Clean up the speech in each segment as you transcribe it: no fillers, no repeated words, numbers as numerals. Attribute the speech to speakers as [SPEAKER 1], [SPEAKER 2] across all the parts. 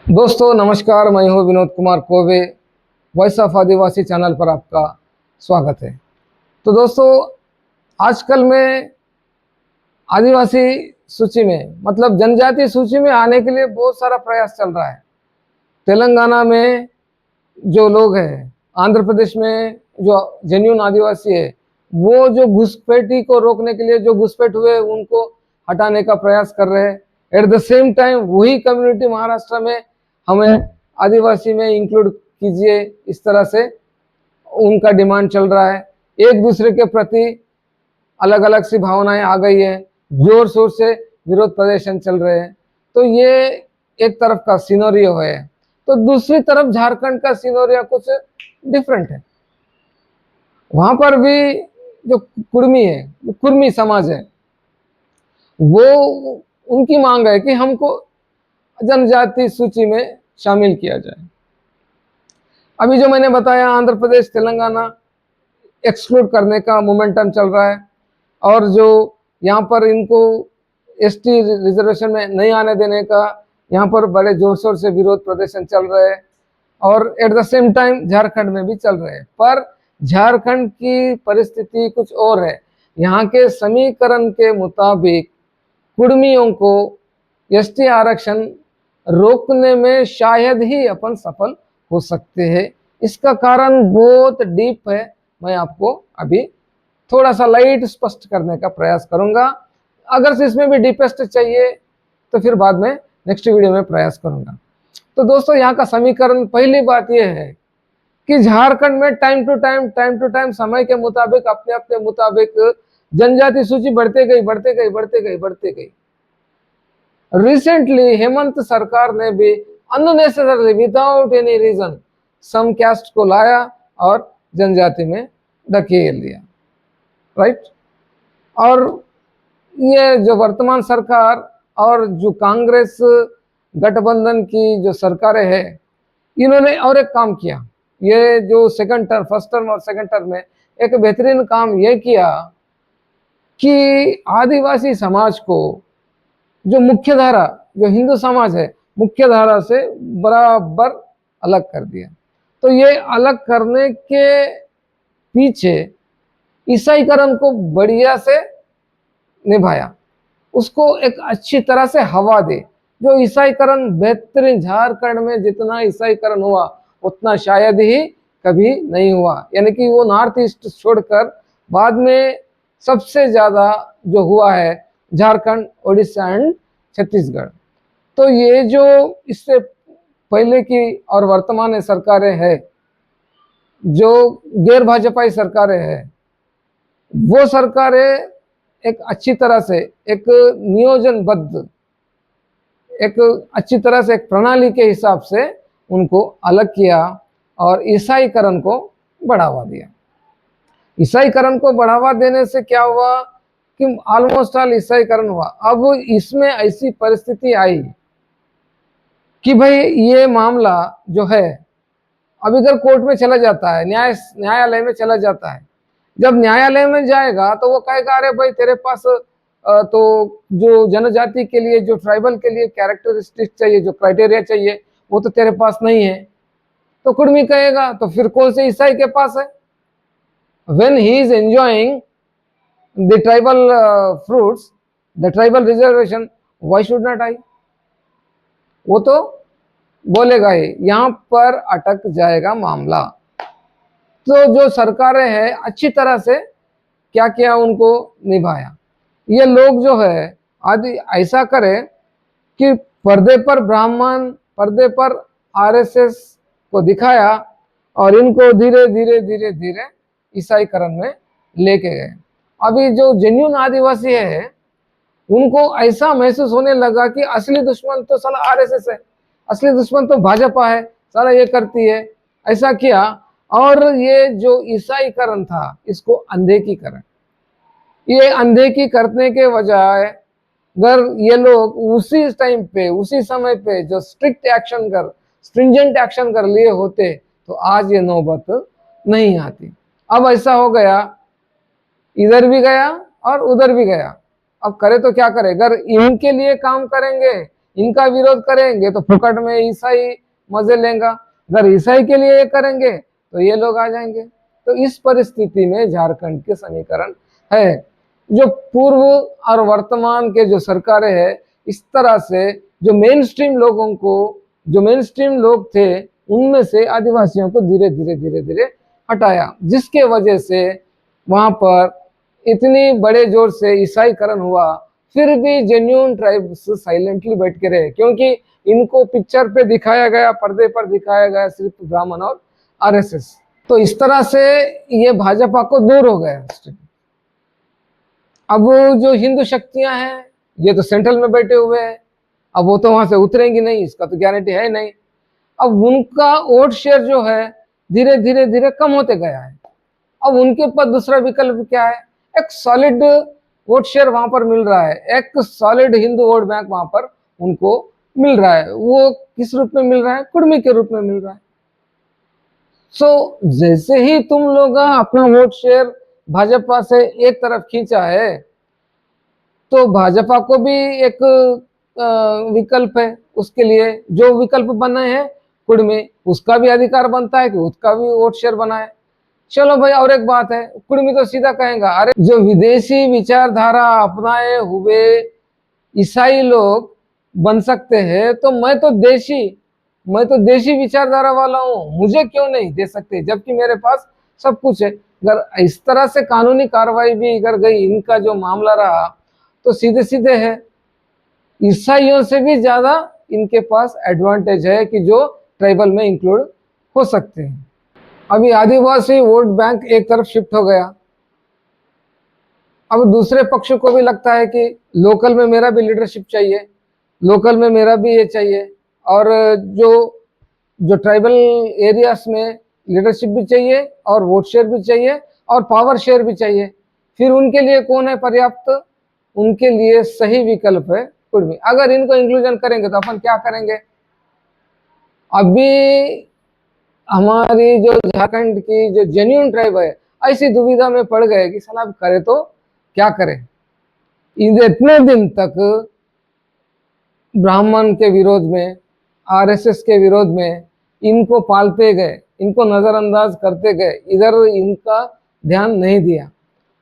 [SPEAKER 1] दोस्तों नमस्कार, मैं हूं Vinod Kumar Kove. Voice of Adivasi channel पर आपका स्वागत है। तो दोस्तों, आजकल मैं आदिवासी सूची में मतलब जनजाति सूची में आने के लिए बहुत सारा प्रयास चल रहा है। तेलंगाना में जो लोग हैं, आंध्र प्रदेश में जो जेन्युइन आदिवासी है, वो जो घुसपैठी को रोकने के लिए जो घुसपैठ हुए उनको हटाने का प्रयास कर रहे हैं। एट द सेम टाइम वही कम्युनिटी महाराष्ट्र में हमें आदिवासी में इंक्लूड कीजिए, इस तरह से उनका डिमांड चल रहा है। एक दूसरे के प्रति अलग अलग सी भावनाएं आ गई है, जोर शोर से विरोध प्रदर्शन चल रहे हैं। तो ये एक तरफ का सिनेरियो है। तो दूसरी तरफ झारखंड का सिनेरियो कुछ डिफरेंट है। वहां पर भी जो कुर्मी है, कुर्मी समाज है, वो उनकी मांग है कि हमको जनजाति सूची में शामिल किया जाए। अभी जो मैंने बताया, आंध्र प्रदेश तेलंगाना एक्सक्लूड करने का मोमेंटम चल रहा है, और जो यहाँ पर इनको एसटी रिजर्वेशन में नहीं आने देने का यहाँ पर बड़े जोर शोर से विरोध प्रदर्शन चल रहे हैं, और at the same time Jharkhand में भी चल रहे हैं। पर झारखंड की परिस्थिति कुछ और है। यहाँ के समीकरण के मुताबिक कुर्मियों को एसटी आरक्षण रोकने में शायद ही अपन सफल हो सकते हैं। इसका कारण बहुत डीप है। मैं आपको अभी थोड़ा सा लाइट स्पष्ट करने का प्रयास करूंगा। अगर से इसमें भी डीपेस्ट चाहिए तो फिर बाद में नेक्स्ट वीडियो में प्रयास करूंगा। तो दोस्तों, यहाँ का समीकरण, पहली बात यह है कि झारखंड में टाइम टू टाइम समय के मुताबिक अपने अपने मुताबिक जनजाति सूची बढ़ते गई। रिसेंटली हेमंत सरकार ने भी अननेसेसरली विदाउट एनी रीजन सम कास्ट को लाया और जनजाति में धकेल दिया, राइट। और ये जो वर्तमान सरकार और जो कांग्रेस गठबंधन की जो सरकारें हैं, इन्होंने और एक काम किया। ये जो सेकंड टर्म, फर्स्ट टर्म और सेकंड टर्म में एक बेहतरीन काम ये किया कि आदिवासी समाज को, जो मुख्य धारा, जो हिंदू समाज है, मुख्य धारा से बराबर अलग कर दिया। तो ये अलग करने के पीछे ईसाईकरण को बढ़िया से निभाया, उसको एक अच्छी तरह से हवा दे। जो ईसाईकरण बेहतरीन, झारखंड में जितना ईसाईकरण हुआ उतना शायद ही कभी नहीं हुआ। यानी कि वो नॉर्थ ईस्ट छोड़कर बाद में सबसे ज्यादा जो हुआ है झारखंड, उड़ीसा एंड छत्तीसगढ़। तो ये जो इससे पहले की और वर्तमान सरकारें हैं, जो गैर भाजपाई सरकारें हैं, वो सरकारें एक अच्छी तरह से, एक नियोजनबद्ध, एक अच्छी तरह से, एक प्रणाली के हिसाब से उनको अलग किया और ईसाईकरण को बढ़ावा दिया। ईसाईकरण को बढ़ावा देने से क्या हुआ कि ऑलमोस्ट ऑल ईसाईकरण हुआ। अब इसमें ऐसी परिस्थिति आई कि भाई ये मामला जो है, अब इधर कोर्ट में चला जाता है, न्यायालय में चला जाता है। जब न्यायालय में जाएगा तो वो कहेगा, अरे भाई तेरे पास तो जो जनजाति के लिए, जो ट्राइबल के लिए कैरेक्टरिस्टिक चाहिए, जो क्राइटेरिया चाहिए, वो तो तेरे पास नहीं है। तो कुर्मी कहेगा, तो फिर कौन से ईसाई के पास है? When he is enjoying the tribal fruits, the tribal reservation, why should not I? वो तो बोलेगा ही। यहां पर अटक जाएगा मामला। तो जो सरकारें हैं, अच्छी तरह से क्या किया, उनको निभाया। ये लोग जो है आदि ऐसा करे कि पर्दे पर ब्राह्मण, पर्दे पर आरएसएस को दिखाया और इनको धीरे धीरे ईसाईकरण में लेके गए। अभी जो जेन्युइन आदिवासी है, उनको ऐसा महसूस होने लगा कि असली दुश्मन तो साला आरएसएस है, असली दुश्मन तो भाजपा है, साला ये करती है। ऐसा किया, और ये जो ईसाईकरण था, इसको अंधेकीकरण, ये अंधेकी करने के बजाय अगर ये लोग उसी टाइम पे, उसी समय पे जो स्ट्रिक्ट एक्शन कर, स्ट्रिंजेंट एक्शन कर लिए होते, तो आज ये नौबत नहीं आती। अब ऐसा हो गया, इधर भी गया और उधर भी गया। अब करे तो क्या करे? अगर इनके लिए काम करेंगे, इनका विरोध करेंगे तो फुकट में ईसाई मजे लेंगे, अगर ईसाई के लिए ये करेंगे तो ये लोग आ जाएंगे। तो इस परिस्थिति में झारखंड के समीकरण है। जो पूर्व और वर्तमान के जो सरकारें हैं, इस तरह से जो मेन स्ट्रीम लोगों को, जो मेन स्ट्रीम लोग थे उनमें से आदिवासियों को धीरे धीरे हटाया, जिसके वजह से वहां पर इतनी बड़े जोर से ईसाईकरण हुआ। फिर भी जेन्युइन ट्राइब्स साइलेंटली बैठ के रहे, क्योंकि इनको पिक्चर पे दिखाया गया, पर्दे पर दिखाया गया सिर्फ ब्राह्मण और आरएसएस। तो इस तरह से ये भाजपा को दूर हो गया। अब जो हिंदू शक्तियां हैं ये तो सेंट्रल में बैठे हुए हैं, अब वो तो वहां से उतरेंगी नहीं, इसका तो गारंटी है नहीं। अब उनका वोट शेयर जो है धीरे कम होते गया है। अब उनके पास दूसरा विकल्प क्या है? एक सॉलिड वोट शेयर वहां पर मिल रहा है, एक सॉलिड हिंदू वोट बैंक वहां पर उनको मिल रहा है। वो किस रूप में मिल रहा है? कुर्मी के रूप में मिल रहा है। सो जैसे ही तुम लोग अपना वोट शेयर भाजपा से एक तरफ खींचा है, तो भाजपा को भी एक विकल्प है, उसके लिए जो विकल्प बने हैं कुर्मी, उसका भी अधिकार बनता है कि उसका भी वोट शेयर बनाए। चलो भाई, और एक बात है, कुर्मी तो सीधा कहेगा, अरे जो विदेशी विचारधारा अपनाए हुए ईसाई लोग बन सकते हैं, तो मैं तो देशी विचारधारा वाला हूँ, मुझे क्यों नहीं दे सकते, जबकि मेरे पास सब कुछ है। अगर इस तरह से कानूनी कार्रवाई भी कर गई, इनका जो मामला रहा, तो सीधे सीधे है, ईसाइयों से भी ज्यादा इनके पास एडवांटेज है कि जो ट्राइबल में इंक्लूड हो सकते हैं। अभी आदिवासी वोट बैंक एक तरफ शिफ्ट हो गया। अब दूसरे पक्ष को भी लगता है कि लोकल में मेरा भी लीडरशिप चाहिए, लोकल में मेरा भी ये चाहिए, और जो ट्राइबल एरियाज में लीडरशिप भी चाहिए और वोट शेयर भी चाहिए और पावर शेयर भी चाहिए। फिर उनके लिए कौन है पर्याप्त? उनके लिए सही विकल्प है कुर्मी। अगर इनको इंक्लूजन करेंगे तो अपन क्या करेंगे? अभी हमारी जो झारखंड की जो जेन्युइन ट्राइब है, ऐसी दुविधा में पड़ गए कि साला करे तो क्या करें। इतने दिन तक ब्राह्मण के विरोध में, आरएसएस के विरोध में इनको पालते गए, इनको नजरअंदाज करते गए, इधर इनका ध्यान नहीं दिया।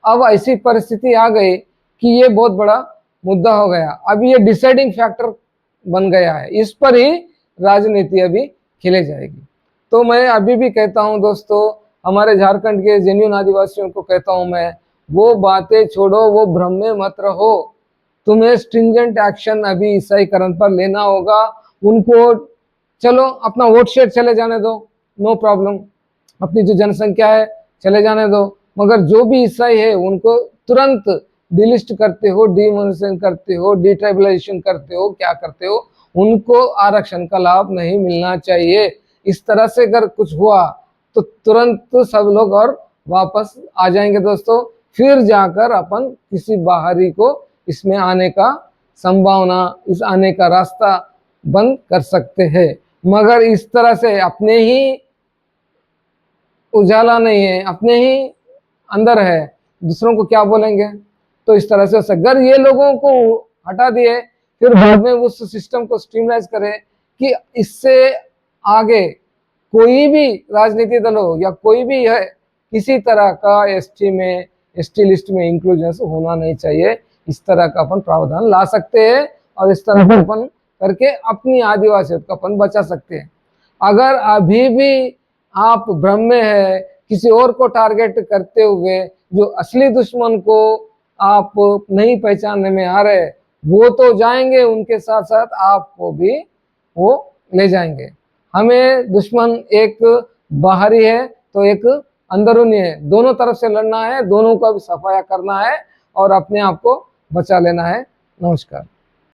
[SPEAKER 1] अब ऐसी परिस्थिति आ गई कि ये बहुत बड़ा मुद्दा हो गया। अब ये डिसाइडिंग फैक्टर बन गया है, इस पर ही राजनीति अभी खेले जाएगी। तो मैं अभी भी कहता हूं दोस्तों, हमारे झारखंड के जेन्युइन आदिवासियों को कहता हूं मैं, वो बातें छोड़ो, वो भ्रम में मत रहो। तुम्हें स्ट्रिंजेंट एक्शन अभी ईसाईकरण पर लेना होगा। उनको चलो अपना वोट शेयर चले जाने दो, नो प्रॉब्लम, अपनी जो जनसंख्या है चले जाने दो, मगर जो भी ईसाई है उनको तुरंत डिलिस्ट करते हो, डिमोनेटाइजेशन करते हो, डिट्राइबलाइजेशन करते हो, क्या करते हो, उनको आरक्षण का लाभ नहीं मिलना चाहिए। इस तरह से अगर कुछ हुआ तो तुरंत सब लोग और वापस आ जाएंगे दोस्तों। फिर जाकर अपन किसी बाहरी को इसमें आने का संभावना, इस आने का रास्ता बंद कर सकते हैं। मगर इस तरह से अपने ही उजाला नहीं है, अपने ही अंदर है, दूसरों को क्या बोलेंगे? तो इस तरह से अगर ये लोगों को हटा दिए, फिर बाद में उस सिस्टम को स्ट्रीमलाइज करें कि इससे आगे कोई भी राजनीतिक दल हो या कोई भी है, किसी तरह का एसटी लिस्ट में इंक्लूजन होना नहीं चाहिए। इस तरह का अपन प्रावधान ला सकते हैं और इस तरह का अपन करके अपनी आदिवासियत को अपन बचा सकते हैं। अगर अभी भी आप भ्रम में है, किसी और को टारगेट करते हुए जो असली दुश्मन को आप नहीं पहचानने में आ रहे, वो तो जाएंगे, उनके साथ साथ आपको भी वो ले जाएंगे। हमें दुश्मन एक बाहरी है तो एक अंदरूनी है, दोनों तरफ से लड़ना है, दोनों का भी सफाया करना है और अपने आप को बचा लेना है। नमस्कार।